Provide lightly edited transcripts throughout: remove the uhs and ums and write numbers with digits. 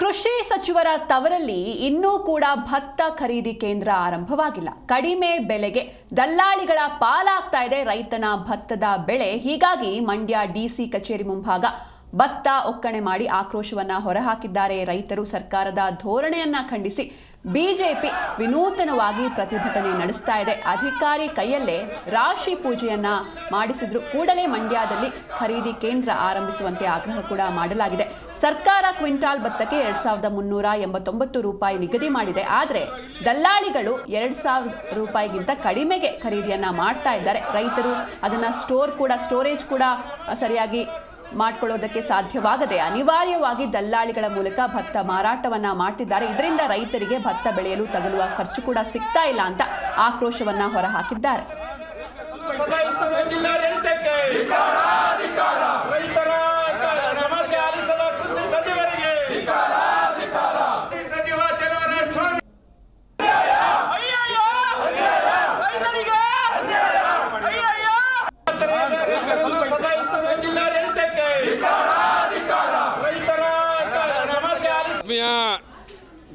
ಕೃಷಿ ಸಚಿವರ ತವರಲ್ಲಿ ಇನ್ನೂ ಕೂಡ ಭತ್ತ ಖರೀದಿ ಕೇಂದ್ರ ಆರಂಭವಾಗಿಲ್ಲ. ಕಡಿಮೆ ಬೆಲೆಗೆ ದಲ್ಲಾಳಿಗಳ ಪಾಲಾಗ್ತಾ ಇದೆ ರೈತನ ಭತ್ತದ ಬೆಳೆ. ಹೀಗಾಗಿ ಮಂಡ್ಯ ಡಿಸಿ ಕಚೇರಿ ಮುಂಭಾಗ ಭತ್ತ ಒಕ್ಕಣೆ ಮಾಡಿ ಆಕ್ರೋಶವನ್ನ ಹೊರಹಾಕಿದ್ದಾರೆ ರೈತರು. ಸರ್ಕಾರದ ಧೋರಣೆಯನ್ನ ಖಂಡಿಸಿ ಬಿಜೆಪಿ ವಿನೂತನವಾಗಿ ಪ್ರತಿಭಟನೆ ನಡೆಸ್ತಾ ಇದೆ. ಅಧಿಕಾರಿ ಕೈಯಲ್ಲೇ ರಾಶಿ ಪೂಜೆಯನ್ನ ಮಾಡಿಸಿದ್ರು. ಕೂಡಲೇ ಮಂಡ್ಯದಲ್ಲಿ ಖರೀದಿ ಕೇಂದ್ರ ಆರಂಭಿಸುವಂತೆ ಆಗ್ರಹ ಕೂಡ ಮಾಡಲಾಗಿದೆ. ಸರ್ಕಾರ ಕ್ವಿಂಟಾಲ್ ಭತ್ತಕ್ಕೆ 2389 ರೂಪಾಯಿ ನಿಗದಿ ಮಾಡಿದೆ. ಆದರೆ ದಲ್ಲಾಳಿಗಳು 2000 ರೂಪಾಯಿಗಿಂತ ಕಡಿಮೆಗೆ ಖರೀದಿಯನ್ನ ಮಾಡ್ತಾ ಇದ್ದಾರೆ. ರೈತರು ಅದನ್ನ ಸ್ಟೋರೇಜ್ ಕೂಡ ಸರಿಯಾಗಿ ಮಾಡ್ಕೊಳ್ಳೋದಕ್ಕೆ ಸಾಧ್ಯವಾಗದೆ ಅನಿವಾರ್ಯವಾಗಿ ದಲ್ಲಾಳಿಗಳ ಮೂಲಕ ಭತ್ತ ಮಾರಾಟವನ್ನ ಮಾಡ್ತಿದ್ದಾರೆ. ಇದರಿಂದ ರೈತರಿಗೆ ಭತ್ತ ಬೆಳೆಯಲು ತಗಲುವ ಖರ್ಚು ಕೂಡ ಸಿಗ್ತಾ ಇಲ್ಲ ಅಂತ ಆಕ್ರೋಶವನ್ನ ಹೊರಹಾಕಿದ್ದಾರೆ.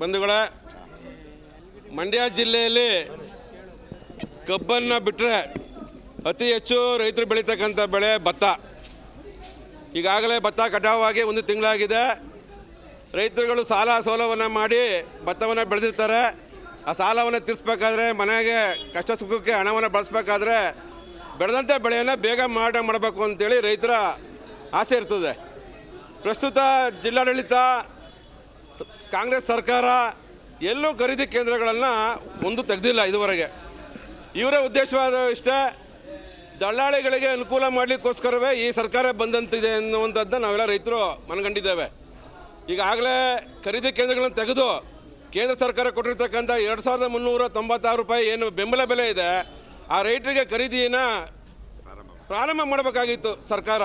ಬಂಧುಗಳೇ, ಮಂಡ್ಯ ಜಿಲ್ಲೆಯಲ್ಲಿ ಕಬ್ಬನ್ನು ಬಿಟ್ಟರೆ ಅತಿ ಹೆಚ್ಚು ರೈತರು ಬೆಳೀತಕ್ಕಂಥ ಬೆಳೆ ಭತ್ತ. ಈಗಾಗಲೇ ಭತ್ತ ಕಟಾವಾಗಿ 1 ತಿಂಗಳಾಗಿದೆ. ರೈತರುಗಳು ಸಾಲ ಸೋಲವನ್ನು ಮಾಡಿ ಭತ್ತವನ್ನು ಬೆಳೆದಿರ್ತಾರೆ. ಆ ಸಾಲವನ್ನು ತೀರಿಸ್ಬೇಕಾದ್ರೆ, ಮನೆಗೆ ಕಷ್ಟ ಸುಖಕ್ಕೆ ಹಣವನ್ನು ಬಳಸಬೇಕಾದ್ರೆ ಬೆಳೆದಂಥ ಬೆಳೆಯನ್ನು ಬೇಗ ಮಾರಾಟ ಮಾಡಬೇಕು ಅಂತೇಳಿ ರೈತರ ಆಸೆ ಇರ್ತದೆ. ಪ್ರಸ್ತುತ ಜಿಲ್ಲಾಡಳಿತ, ಕಾಂಗ್ರೆಸ್ ಸರ್ಕಾರ ಎಲ್ಲೂ ಖರೀದಿ ಕೇಂದ್ರಗಳನ್ನು ತೆಗೆದಿಲ್ಲ ಇದುವರೆಗೆ. ಇವರ ಉದ್ದೇಶವಾದ ಇಷ್ಟೇ, ದಲ್ಲಾಳಿಗಳಿಗೆ ಅನುಕೂಲ ಮಾಡಲಿಕ್ಕೋಸ್ಕರವೇ ಈ ಸರ್ಕಾರ ಬಂದಂತಿದೆ ಅನ್ನುವಂಥದ್ದನ್ನು ನಾವೆಲ್ಲ ರೈತರು ಮನಗಂಡಿದ್ದೇವೆ. ಈಗಾಗಲೇ ಖರೀದಿ ಕೇಂದ್ರಗಳನ್ನು ತೆಗೆದು ಕೇಂದ್ರ ಸರ್ಕಾರ ಕೊಟ್ಟಿರ್ತಕ್ಕಂಥ 2396 ರೂಪಾಯಿ ಏನು ಬೆಂಬಲ ಬೆಲೆ ಇದೆ, ಆ ರೈತರಿಗೆ ಖರೀದಿಯನ್ನು ಪ್ರಾರಂಭ ಮಾಡಬೇಕಾಗಿತ್ತು ಸರ್ಕಾರ.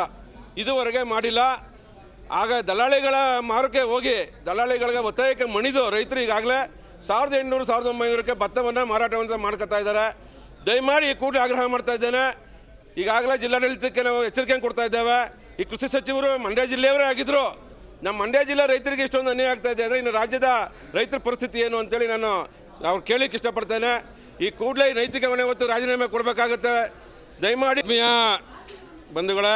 ಇದುವರೆಗೆ ಮಾಡಿಲ್ಲ. ಆಗ ದಲ್ಲಾಳಿಗಳ ಮಾರುಕೆ ಹೋಗಿ ದಲ್ಲಾಳಿಗಳಿಗೆ ಒತ್ತಾಯಕ್ಕೆ ಮಣಿದು ರೈತರು ಈಗಾಗಲೇ 1800-1900ಕ್ಕೆ ಭತ್ತವನ್ನು ಮಾರಾಟವನ್ನು ಮಾಡ್ಕೊತಾ ಇದ್ದಾರೆ. ದಯಮಾಡಿ ಈ ಕೂಡಲೇ ಆಗ್ರಹ ಮಾಡ್ತಾ ಇದ್ದೇನೆ. ಈಗಾಗಲೇ ಜಿಲ್ಲಾಡಳಿತಕ್ಕೆ ನಾವು ಎಚ್ಚರಿಕೆಯನ್ನು ಕೊಡ್ತಾ ಇದ್ದೇವೆ. ಈ ಕೃಷಿ ಸಚಿವರು ಮಂಡ್ಯ ಜಿಲ್ಲೆಯವರೇ ಆಗಿದ್ದರು. ನಮ್ಮ ಮಂಡ್ಯ ಜಿಲ್ಲೆ ರೈತರಿಗೆ ಇಷ್ಟೊಂದು ಅನ್ಯಾಯ ಆಗ್ತಾ ಇದೆ ಅಂದರೆ ಇನ್ನು ರಾಜ್ಯದ ರೈತರ ಪರಿಸ್ಥಿತಿ ಏನು ಅಂತೇಳಿ ನಾನು ಅವ್ರು ಕೇಳಲಿಕ್ಕೆ ಇಷ್ಟಪಡ್ತೇನೆ. ಈ ಕೂಡಲೇ ನೈತಿಕ ಹೊಣೆ ಹೊತ್ತು ರಾಜೀನಾಮೆ ಕೊಡಬೇಕಾಗುತ್ತೆ. ದಯಮಾಡಿ ಬಂಧುಗಳೇ,